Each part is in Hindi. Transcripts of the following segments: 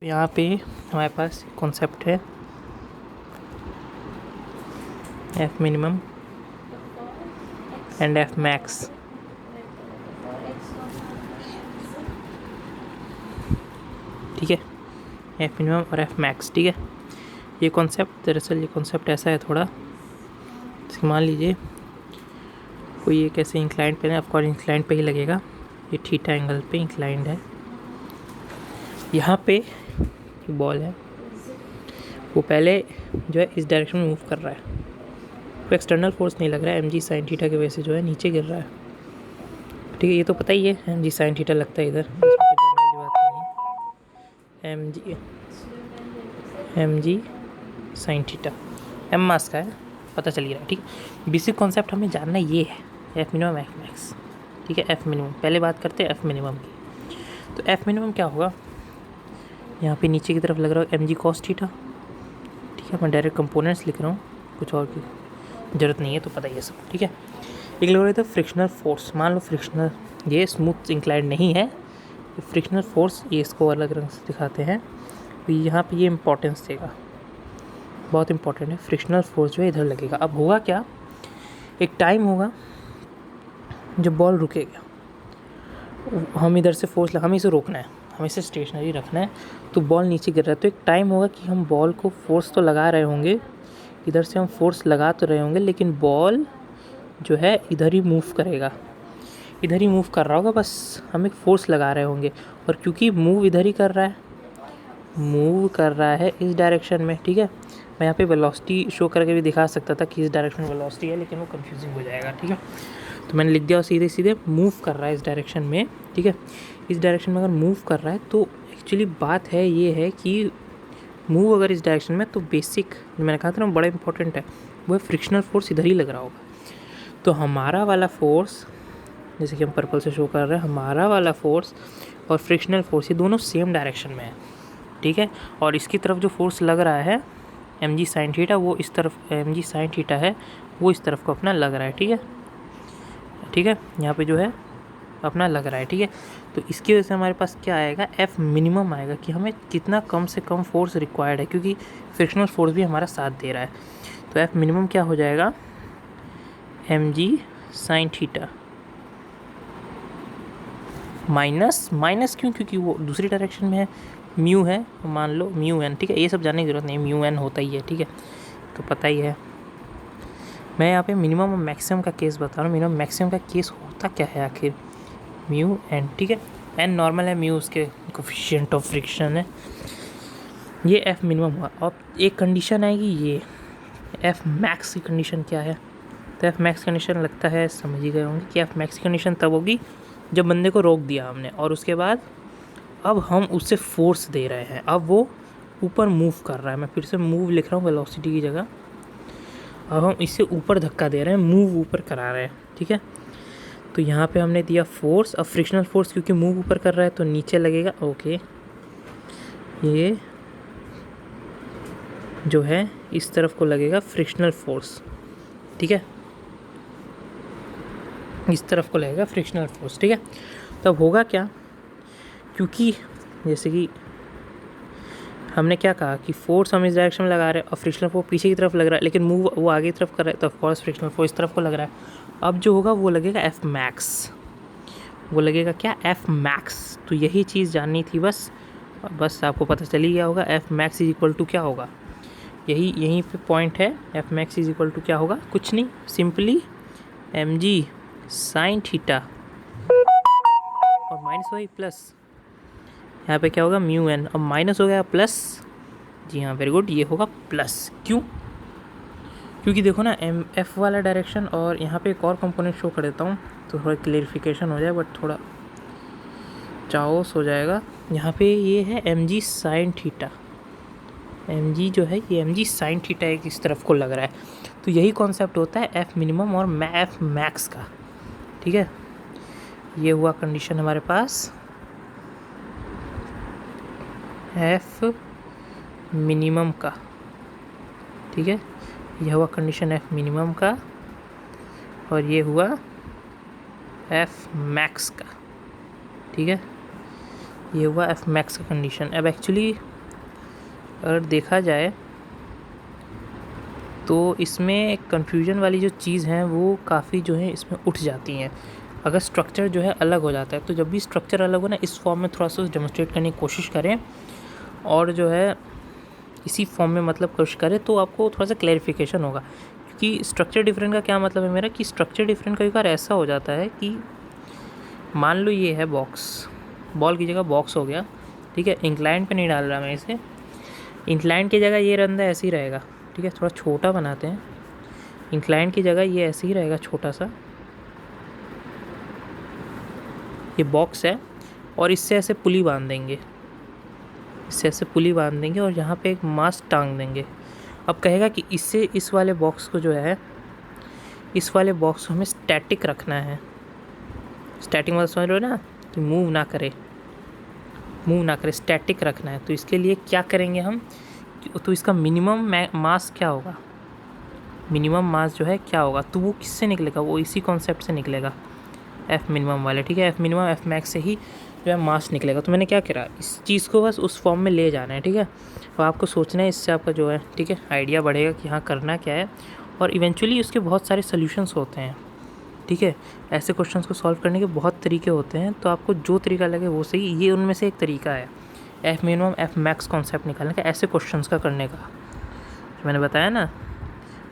यहाँ पे हमारे पास कॉन्सेप्ट है F minimum and F max. ठीक है, एफ मिनिमम और एफ मैक्स। ठीक है, ये कॉन्सेप्ट दरअसल ये कॉन्सेप्ट ऐसा है थोड़ा, मान लीजिए कोई एक ऐसे इंक्लाइंड पे है, ऑफकोर्स इंक्लाइंड पे ही लगेगा, ये थीटा एंगल पे इंक्लाइंड है। यहाँ पे बॉल है, वो पहले जो है इस डायरेक्शन में मूव कर रहा है, कोई एक्सटर्नल फोर्स नहीं लग रहा है, एम जी साइन थीटा की वजह से जो है नीचे गिर रहा है। ठीक है, ये तो पता ही है एम जी साइन थीटा लगता है इधर, इसमें कोई जानने वाली बात नहीं है। M G sine theta M mass का है, पता चल गया। ठीक है, बेसिक कॉन्सेप्ट हमें जानना ये है, एफ मिनिमम एफ मैक्स। ठीक है, एफ मिनिमम पहले बात करते हैं एफ मिनिमम की। तो एफ मिनिमम क्या होगा, यहाँ पे नीचे की तरफ लग रहा है एम जी कॉस थीटा। ठीक है, मैं डायरेक्ट कंपोनेंट्स लिख रहा हूँ, कुछ और की ज़रूरत नहीं है, तो पता ही है सब। ठीक है, एक लग रहा था फ्रिक्शनल फोर्स, मान लो फ्रिक्शनल, ये स्मूथ इंक्लाइंड नहीं है, फ्रिक्शनल फोर्स, ये इसको अलग रंग से दिखाते हैं। तो यहाँ पे ये इंपॉर्टेंस देगा, बहुत इंपॉर्टेंट है। फ्रिक्शनल फोर्स जो है इधर लगेगा। अब होगा क्या, एक टाइम होगा जब बॉल रुकेगा, हम इधर से फोर्स हमें इसे रोकना है, हमें इसे स्टेशनरी रखना है, तो बॉल नीचे गिर रहा है। तो एक टाइम होगा कि हम बॉल को फोर्स तो लगा रहे होंगे, इधर से हम फोर्स लगा तो रहे होंगे, लेकिन बॉल जो है इधर ही मूव करेगा, इधर ही मूव कर रहा होगा, बस हम एक फोर्स लगा रहे होंगे। और क्योंकि मूव इधर ही कर रहा है, मूव कर रहा है इस डायरेक्शन में। ठीक है, मैं यहाँ पे वेलोसिटी शो करके भी दिखा सकता था कि इस डायरेक्शन में वेलोसिटी है, लेकिन वो कंफ्यूजिंग हो जाएगा। ठीक है, तो मैंने लिख दिया सीधे सीधे मूव कर रहा है इस डायरेक्शन में। ठीक है, इस डायरेक्शन में अगर मूव कर रहा है तो एक्चुअली बात है ये है कि मूव अगर इस डायरेक्शन में, तो बेसिक जो मैंने कहा था ना बड़ा इंपॉर्टेंट है, वो है फ्रिक्शनल फोर्स इधर ही लग रहा होगा। तो हमारा वाला फोर्स, जैसे कि हम पर्पल से शो कर रहे हैं, हमारा वाला फोर्स और फ्रिक्शनल फोर्स ये दोनों सेम डायरेक्शन में है। ठीक है, और इसकी तरफ जो फोर्स लग रहा है एम जी साइन थीटा, वो इस तरफ एम जी साइन थीटा है, वो इस तरफ को अपना लग रहा है। ठीक है, ठीक है, यहाँ पे जो है अपना लग रहा है। ठीक है, तो इसकी वजह से हमारे पास क्या आएगा, एफ मिनिमम आएगा, कि हमें कितना कम से कम फोर्स रिक्वायर्ड है, क्योंकि फ्रिक्शनल फोर्स भी हमारा साथ दे रहा है। तो एफ मिनिमम क्या हो जाएगा, M G sine theta minus minus क्यों, क्योंकि वो दूसरी डायरेक्शन में है, म्यू है, मान लो म्यू एन। ठीक है, ये सब जानने की ज़रूरत नहीं, म्यू एन होता ही है। ठीक है, तो पता ही है। मैं यहाँ पे मिनिमम और मैक्सिमम का केस बता रहा हूँ, मिनिमम मैक्सिमम का केस होता क्या है आखिर, म्यू एन। ठीक है, एन नॉर्मल है, म्यू उसके कोफिशिएंट ऑफ फ्रिक्शन है, ये एफ मिनिमम हुआ। और एक कंडीशन आएगी, ये एफ मैक्स की कंडीशन क्या है, तो एफ मैक्स कंडीशन लगता है समझ ही गए होंगे कि एफ मैक्स की कंडीशन तब होगी जब बंदे को रोक दिया हमने, और उसके बाद अब हम उससे फोर्स दे रहे हैं, अब वो ऊपर मूव कर रहा है। मैं फिर से मूव लिख रहा हूँ वेलोसिटी की जगह, अब हम इससे ऊपर धक्का दे रहे हैं, मूव ऊपर करा रहे हैं। ठीक है, तो यहाँ पे हमने दिया फोर्स, अब फ्रिक्शनल फोर्स क्योंकि मूव ऊपर कर रहा है तो नीचे लगेगा। ओके, ये जो है इस तरफ को लगेगा फ्रिक्शनल फोर्स। ठीक है, इस तरफ को लगेगा फ्रिक्शनल फोर्स। ठीक है, तब होगा क्या, क्योंकि जैसे कि हमने क्या कहा कि फोर्स हम इस डायरेक्शन में लगा रहे हैं और फ्रिक्शनल फोर्स पीछे की तरफ लग रहा है, लेकिन मूव वो आगे की तरफ कर रहा है, तो ऑफकोर्स फ्रिक्शनल फोर्स इस तरफ को लग रहा है। अब जो होगा वो लगेगा एफ मैक्स, वो लगेगा क्या, एफ मैक्स। तो यही चीज़ जाननी थी बस, बस आपको पता चल ही गया होगा। F max is equal to क्या होगा, यहीं पे पॉइंट है। F max is equal to क्या होगा, कुछ नहीं, simply M G sine theta और माइनस वाई प्लस, यहाँ पे क्या होगा, म्यू एन, अब माइनस हो गया प्लस। जी हाँ, वेरी गुड, ये होगा प्लस। क्यों, क्योंकि देखो ना एम एफ वाला डायरेक्शन, और यहाँ पे एक और कंपोनेंट शो कर देता हूँ तो थोड़ा क्लेरिफिकेशन हो जाए, बट थोड़ा चाओस हो जाएगा। यहाँ पे ये है M G sine theta, M G जो है ये एम जी साइन थीटा एक इस तरफ को लग रहा है। तो यही कॉन्सेप्ट होता है एफ मिनिमम और एफ मैक्स का। ठीक है, ये हुआ कंडीशन हमारे पास एफ मिनिमम का। ठीक है, यह हुआ कंडीशन एफ मिनिमम का, और ये हुआ एफ मैक्स का। ठीक है, ये हुआ एफ मैक्स का कंडीशन। अब एक्चुअली अगर देखा जाए तो इसमें कन्फ्यूजन वाली जो चीज़ है वो काफ़ी जो है इसमें उठ जाती हैं अगर स्ट्रक्चर जो है अलग हो जाता है। तो जब भी स्ट्रक्चर अलग हो ना, इस फॉर्म में थोड़ा सा डेमोस्ट्रेट करने की कोशिश करें और जो है इसी फॉर्म में मतलब कोशिश करें तो आपको थोड़ा सा क्लैरिफिकेशन होगा। क्योंकि स्ट्रक्चर डिफरेंट का क्या मतलब है मेरा, कि स्ट्रक्चर डिफरेंट कई बार ऐसा हो जाता है कि मान लो ये है बॉक्स, बॉल की जगह बॉक्स हो गया, ठीक है। इंक्लाइन पे नहीं डाल रहा मैं इसे, इंक्लाइन की जगह ये रंदा ऐसे ही रहेगा, ठीक है। थोड़ा छोटा बनाते हैं, इंक्लाइन की जगह ये ऐसे ही रहेगा छोटा सा, ये बॉक्स है। और इससे ऐसे पुली बांध देंगे, इससे ऐसे पुली बांध देंगे और यहाँ पे एक मास्क टांग देंगे। अब कहेगा कि इससे इस वाले बॉक्स को जो है, इस वाले बॉक्स को हमें स्टैटिक रखना है। स्टैटिक मतलब समझ लो ना, कि मूव ना करे, मूव ना करे, स्टैटिक रखना है। तो इसके लिए क्या करेंगे हम, तो इसका मिनिमम मास क्या होगा, मिनिमम मास जो है क्या होगा, तो वो किससे निकलेगा, वो इसी कॉन्सेप्ट से निकलेगा, एफ मिनिमम वाले, ठीक है। एफ मिनिमम एफ मैक्स से ही जो है मास निकलेगा। तो मैंने क्या करा, इस चीज़ को बस उस फॉर्म में ले जाना है, ठीक है। और आपको सोचना है, इससे आपका जो है, ठीक है, आइडिया बढ़ेगा कि हाँ करना क्या है। और इवेंचुअली उसके बहुत सारे सोल्यूशंस होते हैं, ठीक है। ऐसे क्वेश्चंस को सॉल्व करने के बहुत तरीके होते हैं, तो आपको जो तरीका लगे वो सही, ये उनमें से एक तरीका है F minimum F max concept निकालने का, ऐसे क्वेश्चंस का करने का। जो मैंने बताया ना,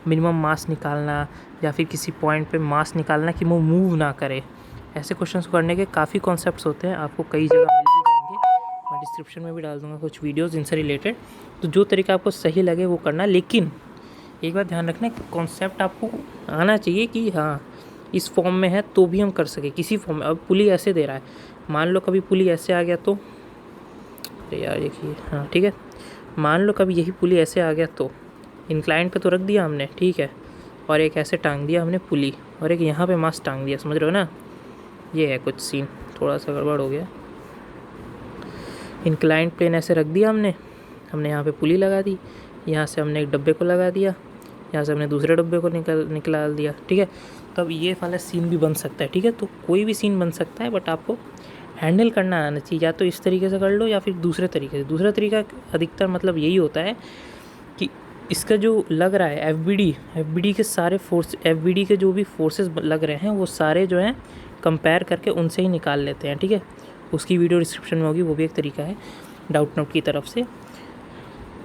मिनिमम मास निकालना या फिर किसी पॉइंट पे मास निकालना कि वो मूव ना करे, ऐसे क्वेश्चंस करने के काफ़ी कॉन्सेप्ट्स होते हैं, आपको कई जगह मिल भी जाएंगे। मैं डिस्क्रिप्शन में भी डाल दूँगा कुछ वीडियोस इनसे रिलेटेड। तो जो तरीका आपको सही लगे वो करना, लेकिन एक बात ध्यान रखना, कॉन्सेप्ट आपको आना चाहिए कि हाँ इस फॉर्म में है तो भी हम कर सके किसी फॉर्म में। अब पुली ऐसे दे रहा है, मान लो कभी पुली ऐसे आ गया तो, अरे यार देखिए, हाँ ठीक है, मान लो कभी यही पुली ऐसे आ गया तो इंक्लाइन पे तो रख दिया हमने, ठीक है, और एक ऐसे टांग दिया हमने पुली, और एक यहाँ पे मास टांग दिया, समझ रहे हो ना। ये है कुछ सीन, थोड़ा सा गड़बड़ हो गया। इंक्लाइन प्लेन ऐसे रख दिया हमने यहाँ पे पुली लगा दी, यहाँ से हमने एक डब्बे को लगा दिया, यहाँ से हमने दूसरे डब्बे को निकाल दिया, ठीक है। तो अब ये वाला सीन भी बन सकता है, ठीक है। तो कोई भी सीन बन सकता है, बट आपको हैंडल करना आना चाहिए। या तो इस तरीके से कर लो या फिर दूसरे तरीके से। दूसरा तरीका अधिकतर मतलब यही होता है कि इसका जो लग रहा है एफ के सारे फोर्स, एफ के जो भी फोर्सेस लग रहे हैं वो सारे जो हैं कंपेयर करके उनसे ही निकाल लेते हैं, ठीक है। उसकी वीडियो डिस्क्रिप्शन में होगी, वो भी एक तरीका है डाउट नोट की तरफ से।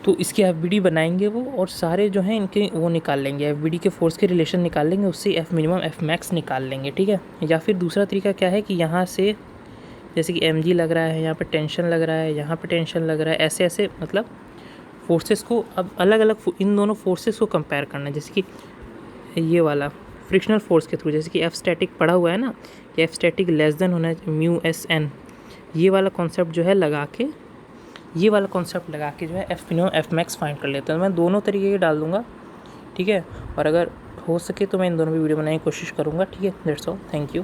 तो इसकी एफ बनाएंगे वो, और सारे जो हैं इनके वो निकाल लेंगे, एफ के फोर्स के रिलेशन निकाल लेंगे, उससे एफ मिनिमम एफ मैक्स निकाल लेंगे, ठीक है। या फिर दूसरा तरीका क्या है कि यहाँ से जैसे कि एम लग रहा है, यहाँ पे टेंशन लग रहा है, यहाँ पे टेंशन लग रहा है, ऐसे ऐसे मतलब फोर्सेस को अब अलग अलग इन दोनों फोर्सेस को कंपेयर करना है। जैसे कि ये वाला फ्रिक्शनल फोर्स के थ्रू, जैसे कि एफ स्टैटिक पढ़ा हुआ है ना, कि एफ स्टैटिक लेस देन होना है म्यू एस एन, ये वाला कॉन्सेप्ट जो है लगा के, ये वाला कॉन्सेप्ट लगा के जो है F minimum F max find कर लेते हैं। मैं दोनों तरीके के डाल दूँगा, ठीक है। और अगर हो सके तो मैं इन दोनों भी वीडियो बनाने की कोशिश करूँगा, ठीक है। That's all, thank you.